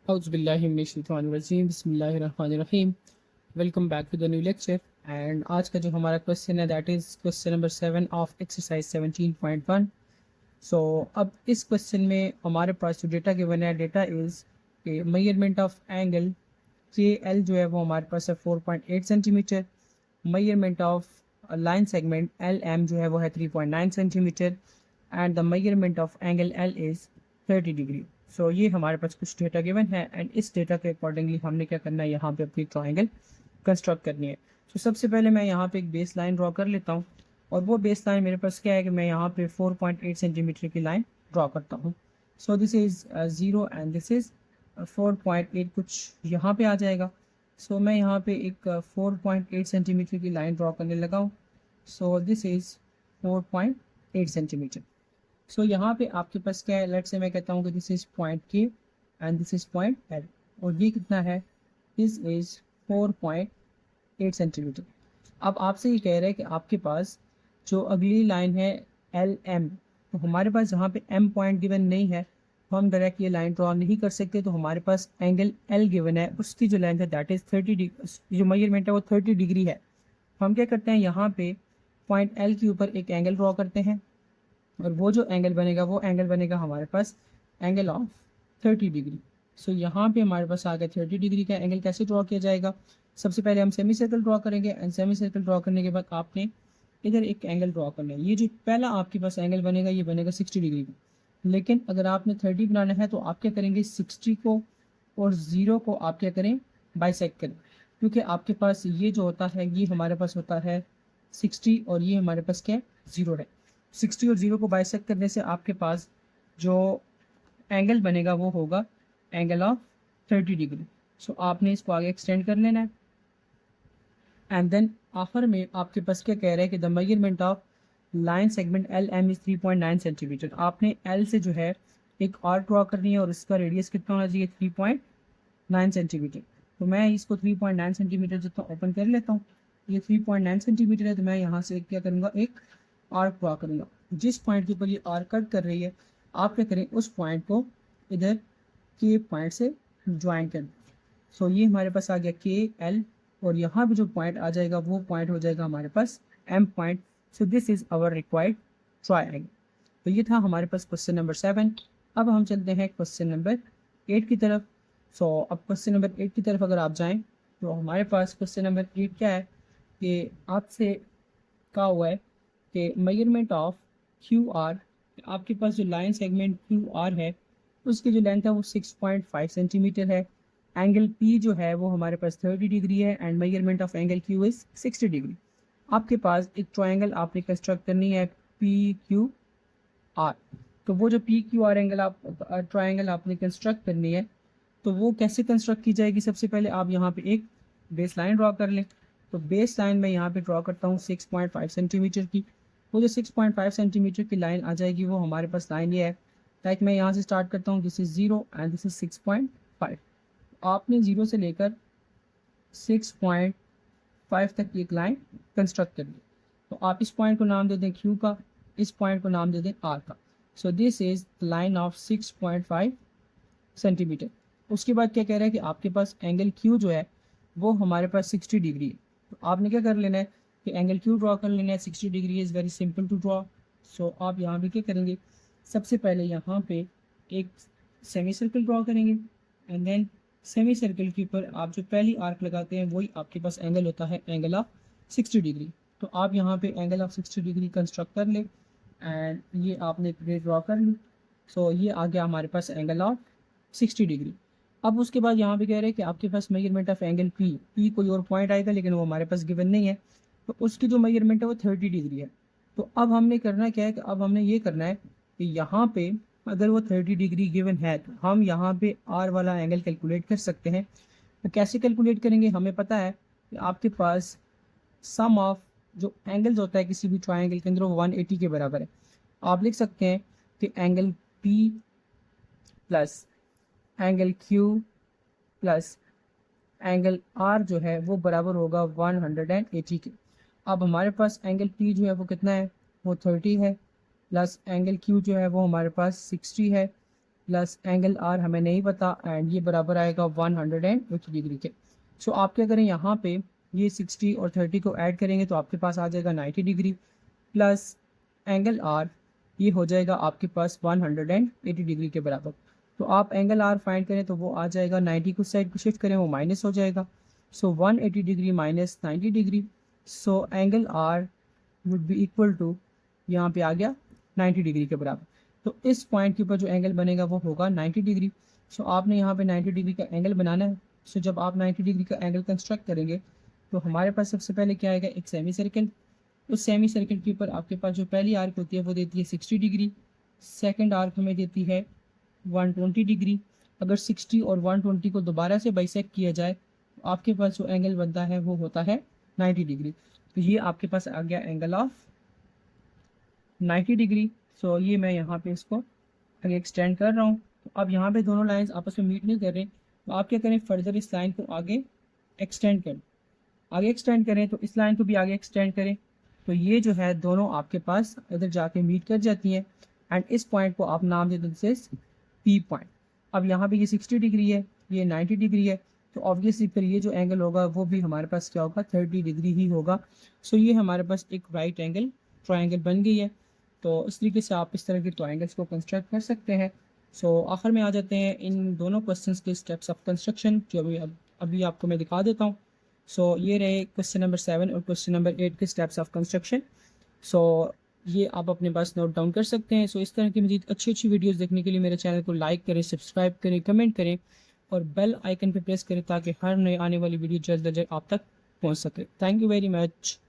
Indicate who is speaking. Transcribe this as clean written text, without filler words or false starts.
Speaker 1: औज़ुबिल्लाहिमिनश्शैतानिर्रजीम बिस्मिल्लाहिर्रहमानिर्रहीम। Welcome back to the new lecture. And आज का जो हमारा क्वेश्चन है that is question number 7 of exercise 17.1। So अब इस क्वेश्चन में हमारे पास जो डेटा गिवन है, डेटा इज़ कि measurement of angle K L जो है वो हमारे पास है 4.8 centimetre. Measurement of line segment L M जो है वो है 3.9 centimetre and the measurement of angle L is 30 degree. सो ये हमारे पास कुछ डेटा गिवन है एंड इस डेटा के अकॉर्डिंगली हमने क्या करना है, यहाँ पे अपनी ट्राइंगल कंस्ट्रक्ट करनी है। सो सबसे पहले मैं यहाँ पे एक बेस लाइन ड्रॉ कर लेता हूँ और वो बेस लाइन मेरे पास क्या है कि मैं यहाँ पे 4.8 सेंटीमीटर की लाइन ड्रॉ करता हूँ। So this is 0 and this is 4.8 कुछ यहाँ पे आ जाएगा। सो मैं यहाँ पे एक 4.8 सेंटीमीटर की लाइन ड्रॉ करने लगा हूँ। So this is 4.8 centimetre. सो यहाँ पे आपके पास क्या है, लेट्स से मैं कहता हूँ कि दिस इज़ पॉइंट के and this is point L और ये कितना है, दिस इज़ 4.8 सेंटीमीटर। अब आपसे ये कह रहा है कि आपके पास जो अगली लाइन है एल एम, तो हमारे पास जहाँ पे एम पॉइंट गिवन नहीं है तो हम डायरेक्ट ये लाइन ड्रॉ नहीं कर सकते। तो हमारे पास एंगल एल गिवन है, उसकी जो लेंथ है दैट इज़ 30 डिग्री, जो मेजरमेंट है वो 30 डिग्री है। हम क्या करते हैं, यहाँ पे पॉइंट एल के ऊपर एक एंगल ड्रॉ करते हैं और वो जो एंगल बनेगा वो एंगल बनेगा हमारे पास एंगल ऑफ 30 डिग्री। सो यहाँ पे हमारे पास आ गया 30 डिग्री का एंगल। कैसे ड्रॉ किया जाएगा, सबसे पहले हम सेमी सर्कल ड्रॉ करेंगे एंड सेमी सर्कल ड्रॉ करने के बाद आपने इधर एक एंगल ड्रॉ करना है। ये जो पहला आपके पास एंगल बनेगा ये बनेगा 60 डिग्री का, लेकिन अगर आपने 30 बनाना है तो आप क्या करेंगे, 60 को और 0 को आप क्या करें, बाइसेक्ट करें, क्योंकि आपके पास ये जो होता है ये हमारे पास होता है 60 और ये हमारे पास क्या है, 0 है। 60 और 0 को बाइसेक्ट करने से आपके पास जो एंगल बनेगा वो होगा एंगल ऑफ 30 डिग्री। सो आपने इसको आगे एक्सटेंड कर लेना है एंड देन आखिर में आपके पास क्या कह रहा है कि the measurement of line segment L M is 3.9 centimetre. आपने एल से जो है एक आर्क ड्रॉ करनी है और इसका रेडियस कितना होना चाहिए, 3.9 सेंटीमीटर। तो मैं इसको 3.9 सेंटीमीटर जितना ओपन कर लेता हूँ। ये 3.9 सेंटीमीटर है तो मैं यहाँ से क्या करूँगा, एक आर्क ड्रॉ करूँगा। जिस पॉइंट के ऊपर ये आर्क कट कर रही है आप क्या करें, उस पॉइंट को इधर के पॉइंट से ज्वाइन कर। सो ये हमारे पास आ गया के एल और यहाँ पे जो पॉइंट आ जाएगा वो पॉइंट हो जाएगा हमारे पास M point. So this is our required triangle. तो ये था हमारे पास क्वेश्चन नंबर 7। अब हम चलते हैं क्वेश्चन नंबर 8 की तरफ। सो अब क्वेश्चन नंबर 8 की तरफ अगर आप जाएं तो हमारे पास क्वेश्चन नंबर 8 क्या है कि आपसे कहा हुआ है कि मेजरमेंट ऑफ क्यू आर, आपके पास जो लाइन सेगमेंट क्यू आर है उसकी जो लेंथ है वो 6.5 सेंटीमीटर है। एंगल पी जो है वो हमारे पास 30 डिग्री है and measurement of angle Q is 60 degree. आपके पास एक ट्रायंगल आपने कंस्ट्रक्ट करनी है पी क्यू आर। तो वो जो पी क्यू आर एंगल आप ट्रायंगल आपने कंस्ट्रक्ट करनी है तो वो कैसे कंस्ट्रक्ट की जाएगी, सबसे पहले आप यहाँ पे एक बेस लाइन ड्रॉ कर लें। तो बेस लाइन मैं यहाँ पे ड्रॉ करता हूँ 6.5 सेंटीमीटर की। वो जो 6.5 सेंटीमीटर की लाइन आ जाएगी वो हमारे पास लाइन ये है, लाइक मैं यहाँ से स्टार्ट करता हूँ, this is 0 and this is 6.5। आपने 0 से लेकर 6.5 तक की एक लाइन कंस्ट्रक्ट कर ली। तो आप इस पॉइंट को नाम दे दें क्यू का, इस पॉइंट को नाम दे दें आर का। सो this is line of 6.5 centimetre. उसके बाद क्या कह रहा है कि आपके पास एंगल क्यू जो है वो हमारे पास 60 डिग्री है। तो आपने क्या कर लेना है कि एंगल क्यू ड्रॉ कर लेना है। 60 degree is very simple to draw. So आप यहाँ पे क्या करेंगे, सबसे पहले यहाँ पे एक सेमी सर्कल ड्रॉ करेंगे एंड देन सेमी सर्कल के ऊपर आप जो पहली आर्क लगाते हैं वही आपके पास एंगल होता है एंगल ऑफ 60 डिग्री। तो आप यहाँ पे एंगल ऑफ 60 डिग्री कंस्ट्रक्ट कर ले एंड ये आपने प्लेट ड्रॉ कर ली। सो ये आ गया हमारे पास एंगल ऑफ 60 डिग्री। अब उसके बाद यहाँ पे कह रहे हैं कि आपके पास मेजरमेंट ऑफ एंगल पी कोई और पॉइंट आएगा लेकिन वो हमारे पास गिवन नहीं है, तो उसकी जो मेजरमेंट है वो 30 डिग्री है। तो अब हमने करना क्या है कि अब हमने ये करना है कि यहाँ पे अगर वो 30 डिग्री गिवन है तो हम यहाँ पे आर वाला एंगल कैलकुलेट कर सकते हैं। तो कैसे कैलकुलेट करेंगे, हमें पता है कि आपके पास सम ऑफ जो एंगल्स होता है किसी भी ट्रायंगल के अंदर वो 180 के बराबर है। आप लिख सकते हैं कि angle P plus angle Q plus angle R जो है वो बराबर होगा 180 के। अब हमारे पास एंगल पी जो है वो कितना है, वो 30 है, प्लस एंगल क्यू जो है वो हमारे पास 60 है, प्लस एंगल आर हमें नहीं पता एंड ये बराबर आएगा 180 डिग्री के। सो आप क्या करें, यहाँ पे ये 60 और 30 को ऐड करेंगे तो आपके पास आ जाएगा 90 डिग्री प्लस एंगल आर, ये हो जाएगा आपके पास 180 डिग्री के बराबर। तो आप एंगल आर फाइंड करें तो वो आ जाएगा 90 को साइड को शिफ्ट करें वो माइनस हो जाएगा। So 180 degree minus 90 degree, so angle R would be equal to, यहाँ पे आ गया 90 डिग्री के बराबर। तो इस पॉइंट के ऊपर जो एंगल बनेगा वो होगा 90 डिग्री। सो आपने यहाँ पे 90 डिग्री का एंगल बनाना है। सो जब आप 90 डिग्री का एंगल कंस्ट्रक्ट करेंगे तो हमारे पास सबसे पहले क्या आएगा, एक सेमी सर्कल। उस सेमी सर्कल के ऊपर आपके पास जो पहली आर्क होती है वो देती है 60 डिग्री, सेकंड आर्क हमें देती है 120 डिग्री। अगर 60 और 120 को दोबारा से बाइसेक्ट किया जाए तो आपके पास जो एंगल बनता है वो होता है 90 डिग्री। तो ये आपके पास आ गया एंगल ऑफ 90 डिग्री। सो ये मैं यहाँ पे इसको आगे एक्सटेंड कर रहा हूँ। तो अब यहाँ पे दोनों लाइंस आपस में मीट नहीं कर रहे, तो आप क्या करें, फर्दर इस लाइन को आगे एक्सटेंड करें। आगे एक्सटेंड करें तो इस लाइन को भी आगे एक्सटेंड करें, तो ये जो है दोनों आपके पास इधर जाके मीट कर जाती हैं एंड इस पॉइंट को आप नाम दे देते हैं पी पॉइंट। अब यहाँ पे ये 60 डिग्री है, ये 90 डिग्री है, तो ऑब्वियसली फिर ये जो एंगल होगा वो भी हमारे पास क्या होगा, 30 डिग्री ही होगा। सो ये हमारे पास एक राइट एंगल ट्रायंगल बन गई है। तो इस तरीके से आप इस तरह के ट्रायंगल्स को कंस्ट्रक्ट कर सकते हैं। सो आखिर में आ जाते हैं इन दोनों क्वेश्चंस के स्टेप्स ऑफ कंस्ट्रक्शन, जो अभी आपको मैं दिखा देता हूँ। सो ये रहे क्वेश्चन नंबर 7 और क्वेश्चन नंबर 8 के स्टेप्स ऑफ कंस्ट्रक्शन। सो ये आप अपने पास नोट डाउन कर सकते हैं। सो इस तरह की मज़ीद अच्छी अच्छी वीडियोस देखने के लिए मेरे चैनल को लाइक करें, सब्सक्राइब करें, कमेंट करें और बेल आइकन पर प्रेस करें ताकि हर नई आने वाली वीडियो जल्द अज जल्द आप तक पहुंच सके। Thank you very much.